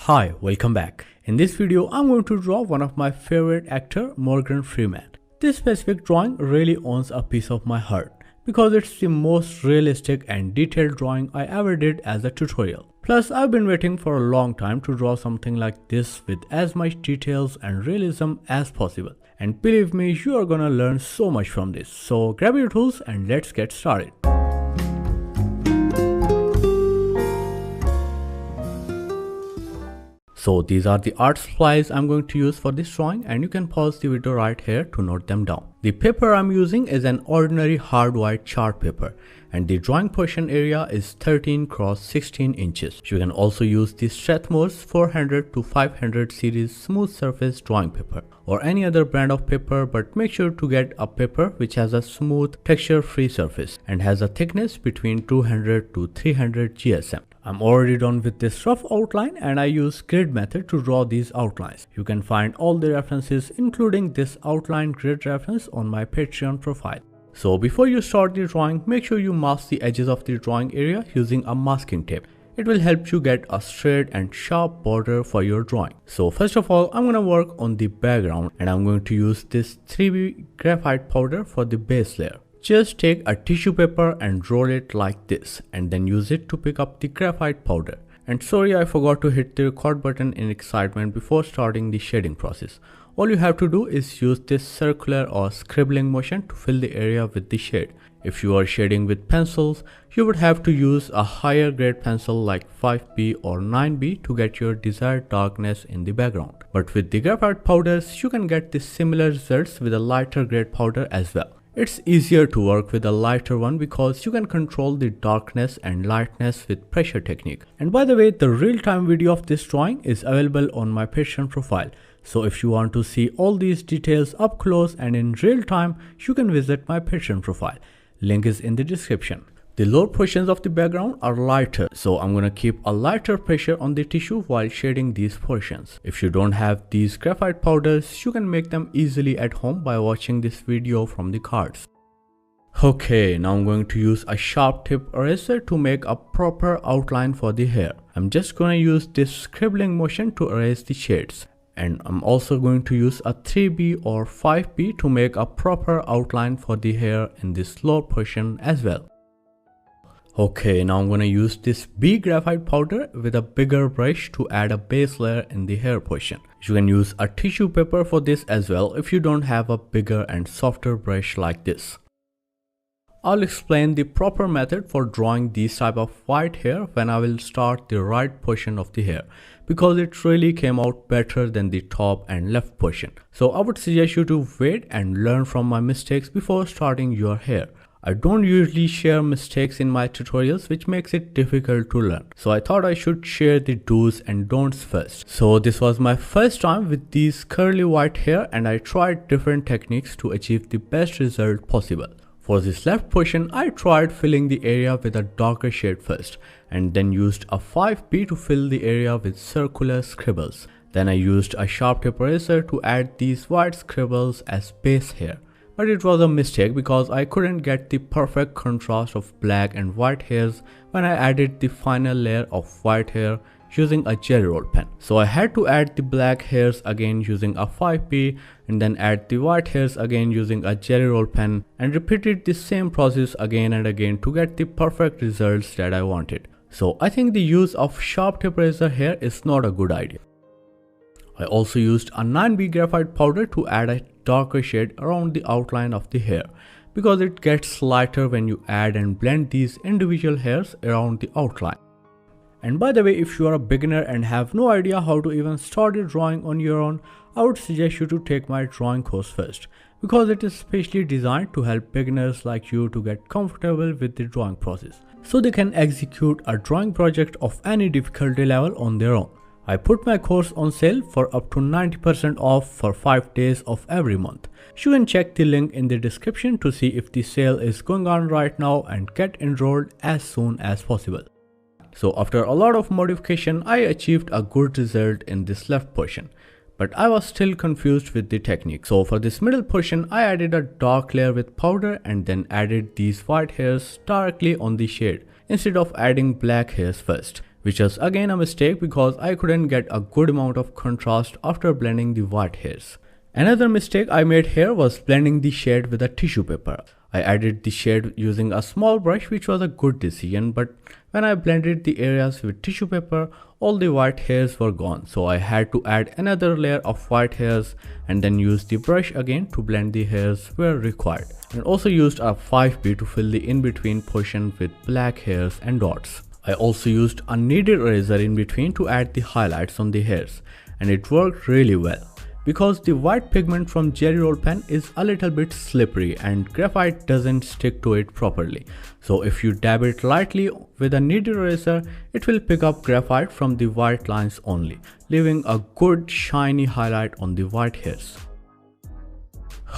Hi, welcome back. In this video, I'm going to draw one of my favorite actor, Morgan Freeman. This specific drawing really owns a piece of my heart because it's the most realistic and detailed drawing I ever did as a tutorial. Plus, I've been waiting for a long time to draw something like this with as much details and realism as possible. And believe me, you are gonna learn so much from this. So grab your tools and let's get started. So these are the art supplies I'm going to use for this drawing, and you can pause the video right here to note them down. The paper I'm using is an ordinary hard white chart paper, and the drawing portion area is 13 x 16 inches. You can also use the Strathmore's 400 to 500 series smooth surface drawing paper or any other brand of paper, but make sure to get a paper which has a smooth texture free surface and has a thickness between 200 to 300 GSM. I'm already done with this rough outline and I use grid method to draw these outlines. You can find all the references including this outline grid reference on my Patreon profile. So before you start the drawing, make sure you mask the edges of the drawing area using a masking tape. It will help you get a straight and sharp border for your drawing. So first of all, I'm going to work on the background and I'm going to use this 3B graphite powder for the base layer. Just take a tissue paper and roll it like this and then use it to pick up the graphite powder. And sorry, I forgot to hit the record button in excitement before starting the shading process. All you have to do is use this circular or scribbling motion to fill the area with the shade. If you are shading with pencils, you would have to use a higher grade pencil like 5B or 9B to get your desired darkness in the background. But with the graphite powders, you can get the similar results with a lighter grade powder as well. It's easier to work with a lighter one because you can control the darkness and lightness with pressure technique. And by the way, the real-time video of this drawing is available on my Patreon profile. So if you want to see all these details up close and in real time, you can visit my Patreon profile. Link is in the description. The lower portions of the background are lighter, so I'm gonna keep a lighter pressure on the tissue while shading these portions. If you don't have these graphite powders, you can make them easily at home by watching this video from the cards. Okay, now I'm going to use a sharp tip eraser to make a proper outline for the hair. I'm just gonna use this scribbling motion to erase the shades. And I'm also going to use a 3B or 5B to make a proper outline for the hair in this lower portion as well. Okay, now I'm gonna use this B graphite powder with a bigger brush to add a base layer in the hair portion. You can use a tissue paper for this as well if you don't have a bigger and softer brush like this. I'll explain the proper method for drawing these type of white hair when I will start the right portion of the hair, because it really came out better than the top and left portion. So I would suggest you to wait and learn from my mistakes before starting your hair. I don't usually share mistakes in my tutorials, which makes it difficult to learn. So I thought I should share the do's and don'ts first. So this was my first time with these curly white hair and I tried different techniques to achieve the best result possible. For this left portion, I tried filling the area with a darker shade first and then used a 5B to fill the area with circular scribbles. Then I used a sharp tip eraser to add these white scribbles as base hair. But it was a mistake because I couldn't get the perfect contrast of black and white hairs when I added the final layer of white hair using a jelly roll pen. So I had to add the black hairs again using a 5B and then add the white hairs again using a jelly roll pen and repeated the same process again and again to get the perfect results that I wanted. So I think the use of sharp tip eraser here is not a good idea. I also used a 9B graphite powder to add a darker shade around the outline of the hair because it gets lighter when you add and blend these individual hairs around the outline. And by the way, if you are a beginner and have no idea how to even start a drawing on your own, I would suggest you to take my drawing course first because it is specially designed to help beginners like you to get comfortable with the drawing process so they can execute a drawing project of any difficulty level on their own. I put my course on sale for up to 90% off for 5 days of every month. You can check the link in the description to see if the sale is going on right now and get enrolled as soon as possible. So after a lot of modification, I achieved a good result in this left portion. But I was still confused with the technique. So for this middle portion, I added a dark layer with powder and then added these white hairs directly on the shade instead of adding black hairs first, which was again a mistake because I couldn't get a good amount of contrast after blending the white hairs. Another mistake I made here was blending the shade with a tissue paper. I added the shade using a small brush, which was a good decision, but when I blended the areas with tissue paper, all the white hairs were gone, so I had to add another layer of white hairs and then use the brush again to blend the hairs where required, and also used a 5B to fill the in-between portion with black hairs and dots. I also used a kneaded eraser in between to add the highlights on the hairs, and it worked really well. Because the white pigment from jelly roll pen is a little bit slippery and graphite doesn't stick to it properly. So if you dab it lightly with a kneaded eraser, it will pick up graphite from the white lines only, leaving a good shiny highlight on the white hairs.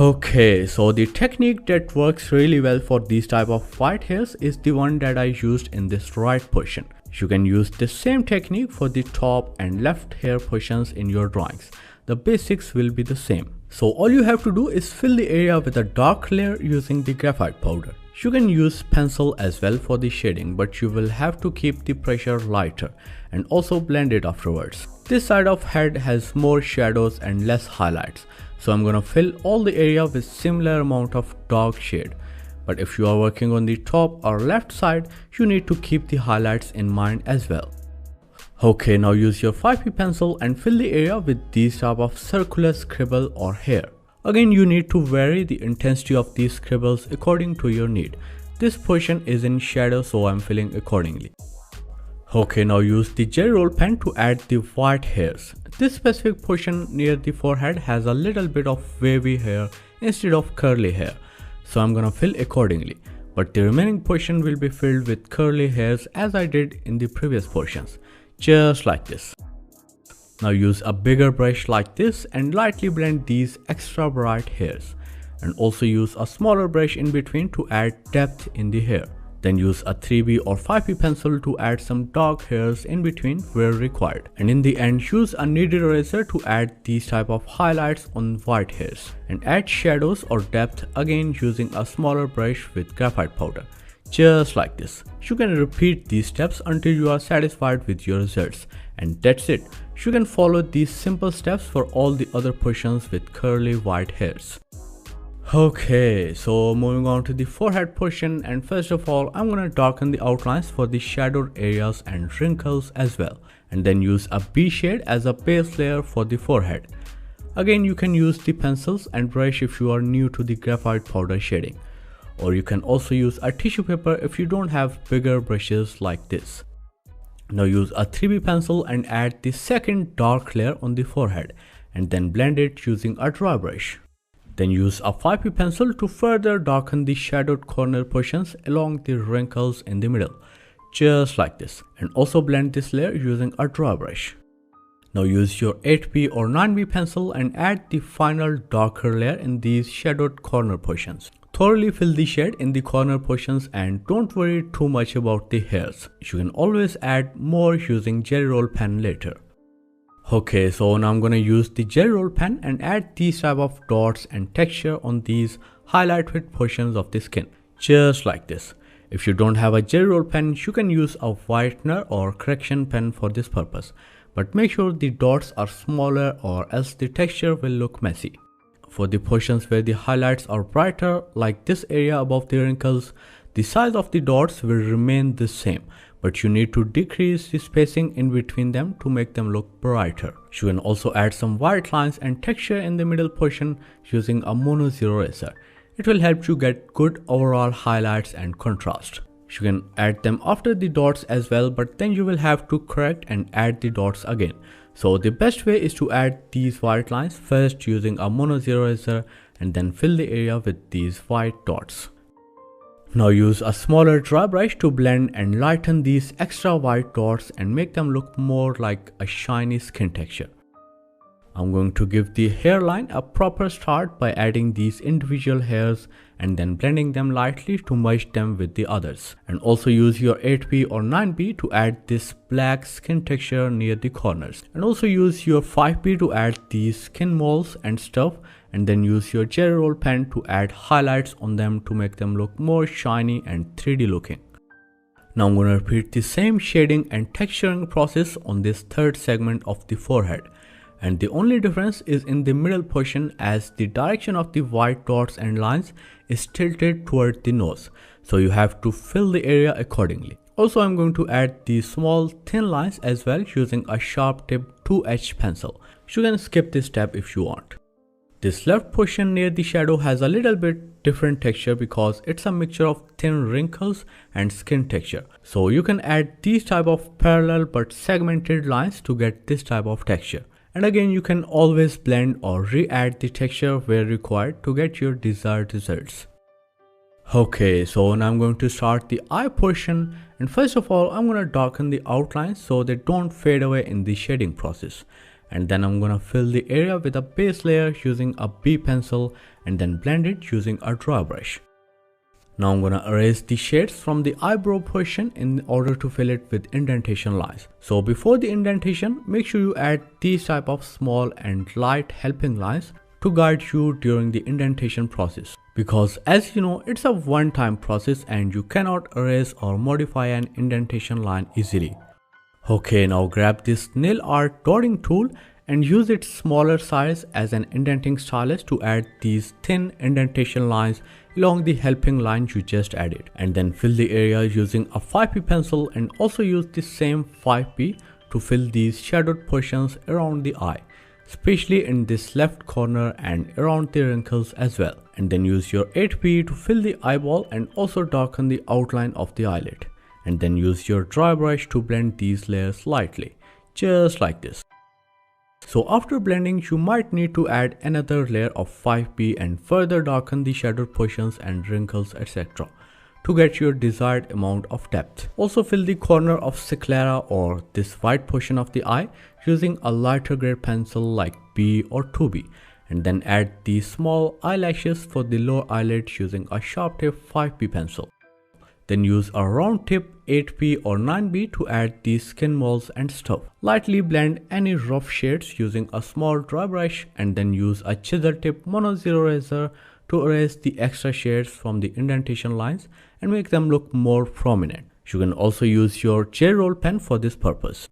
Okay, so the technique that works really well for these type of white hairs is the one that I used in this right portion. You can use the same technique for the top and left hair portions in your drawings. The basics will be the same. So all you have to do is fill the area with a dark layer using the graphite powder. You can use pencil as well for the shading, but you will have to keep the pressure lighter and also blend it afterwards. This side of head has more shadows and less highlights, so I'm gonna fill all the area with similar amount of dark shade. But if you are working on the top or left side, you need to keep the highlights in mind as well. Okay, now use your 5B pencil and fill the area with these type of circular scribble or hair. Again, you need to vary the intensity of these scribbles according to your need. This portion is in shadow, so I'm filling accordingly. Okay, now use the jelly roll pen to add the white hairs. This specific portion near the forehead has a little bit of wavy hair instead of curly hair, so I'm gonna fill accordingly. But the remaining portion will be filled with curly hairs as I did in the previous portions. Just like this. Now use a bigger brush like this and lightly blend these extra bright hairs, and also use a smaller brush in between to add depth in the hair. Then use a 3B or 5B pencil to add some dark hairs in between where required, and in the end use a kneaded eraser to add these type of highlights on white hairs, and add shadows or depth again using a smaller brush with graphite powder. Just like this. You can repeat these steps until you are satisfied with your results, and that's it. You can follow these simple steps for all the other portions with curly white hairs. Okay, so moving on to the forehead portion, and first of all I'm gonna darken the outlines for the shadowed areas and wrinkles as well, and then use a B shade as a base layer for the forehead. Again, you can use the pencils and brush if you are new to the graphite powder shading, or you can also use a tissue paper if you don't have bigger brushes like this. Now use a 3B pencil and add the second dark layer on the forehead, and then blend it using a dry brush. Then use a 5B pencil to further darken the shadowed corner portions along the wrinkles in the middle, just like this, and also blend this layer using a dry brush. Now use your 8B or 9B pencil and add the final darker layer in these shadowed corner portions. Thoroughly fill the shade in the corner portions and don't worry too much about the hairs. You can always add more using jelly roll pen later. Okay, so now I'm gonna use the jelly roll pen and add these type of dots and texture on these highlighted portions of the skin, just like this. If you don't have a jelly roll pen, you can use a whitener or correction pen for this purpose, but make sure the dots are smaller or else the texture will look messy. For the portions where the highlights are brighter, like this area above the wrinkles, the size of the dots will remain the same, but you need to decrease the spacing in between them to make them look brighter. You can also add some white lines and texture in the middle portion using a mono zero eraser. It will help you get good overall highlights and contrast. You can add them after the dots as well, but then you will have to correct and add the dots again. So the best way is to add these white lines first using a mono zero eraser and then fill the area with these white dots. Now use a smaller dry brush to blend and lighten these extra white dots and make them look more like a shiny skin texture. I'm going to give the hairline a proper start by adding these individual hairs and then blending them lightly to merge them with the others. And also use your 8B or 9B to add this black skin texture near the corners. And also use your 5B to add these skin moles and stuff, and then use your jelly roll pen to add highlights on them to make them look more shiny and 3D looking. Now I'm going to repeat the same shading and texturing process on this third segment of the forehead. And the only difference is in the middle portion, as the direction of the white dots and lines is tilted toward the nose. So you have to fill the area accordingly. Also, I'm going to add the small thin lines as well using a sharp tip 2H pencil. You can skip this step if you want. This left portion near the shadow has a little bit different texture because it's a mixture of thin wrinkles and skin texture. So you can add these type of parallel but segmented lines to get this type of texture. And again, you can always blend or re-add the texture where required to get your desired results. Okay, so now I'm going to start the eye portion, and first of all I'm going to darken the outlines so they don't fade away in the shading process. And then I'm going to fill the area with a base layer using a B pencil and then blend it using a dry brush. Now I'm going to erase the shades from the eyebrow portion in order to fill it with indentation lines. So before the indentation, make sure you add these type of small and light helping lines to guide you during the indentation process. Because as you know, it's a one-time process and you cannot erase or modify an indentation line easily. Okay, now grab this nail art dotting tool and use its smaller size as an indenting stylus to add these thin indentation lines along the helping line you just added. And then fill the area using a 5P pencil, and also use the same 5P to fill these shadowed portions around the eye, especially in this left corner and around the wrinkles as well. And then use your 8P to fill the eyeball and also darken the outline of the eyelid. And then use your dry brush to blend these layers lightly, just like this. So after blending, you might need to add another layer of 5P and further darken the shadowed portions and wrinkles, etc. to get your desired amount of depth. Also fill the corner of sclera or this white portion of the eye using a lighter grade pencil like B or 2B, and then add the small eyelashes for the lower eyelid using a sharp tip 5P pencil. Then use a round tip 8P or 9B to add the skin moles and stuff. Lightly blend any rough shades using a small dry brush, and then use a chisel tip mono 0 eraser to erase the extra shades from the indentation lines and make them look more prominent. You can also use your gel roll pen for this purpose.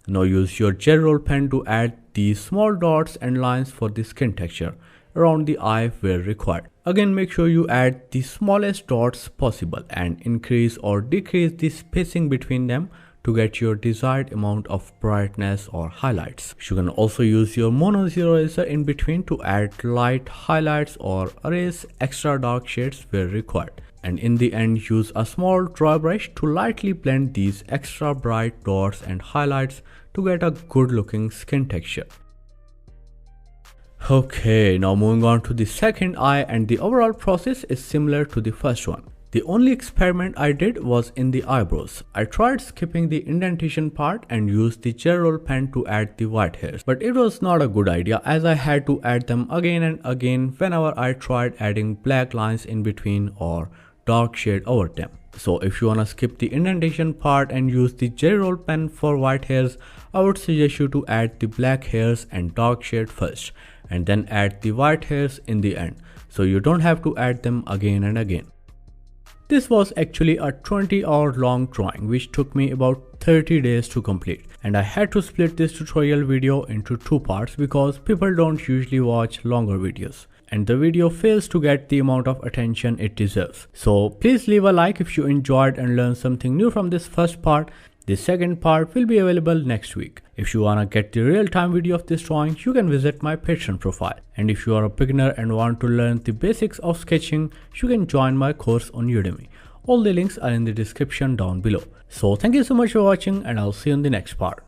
Now use your gel roll pen to add the small dots and lines for the skin texture around the eye where required. Again, make sure you add the smallest dots possible and increase or decrease the spacing between them to get your desired amount of brightness or highlights. You can also use your mono 0 eraser in between to add light highlights or erase extra dark shades where required. And in the end, use a small dry brush to lightly blend these extra bright dots and highlights to get a good looking skin texture. Okay, now moving on to the second eye, and the overall process is similar to the first one. The only experiment I did was in the eyebrows. I tried skipping the indentation part and used the gel roll pen to add the white hairs, but it was not a good idea as I had to add them again and again whenever I tried adding black lines in between or dark shade over them. So if you wanna skip the indentation part and use the gel roll pen for white hairs, I would suggest you to add the black hairs and dark shade first, and then add the white hairs in the end, so you don't have to add them again and again. This was actually a 20-hour long drawing which took me about 30 days to complete, and I had to split this tutorial video into two parts because people don't usually watch longer videos and the video fails to get the amount of attention it deserves. So please leave a like if you enjoyed and learned something new from this first part. The second part will be available next week. If you wanna get the real-time video of this drawing, you can visit my Patreon profile. And if you are a beginner and want to learn the basics of sketching, you can join my course on Udemy. All the links are in the description down below. So thank you so much for watching, and I'll see you in the next part.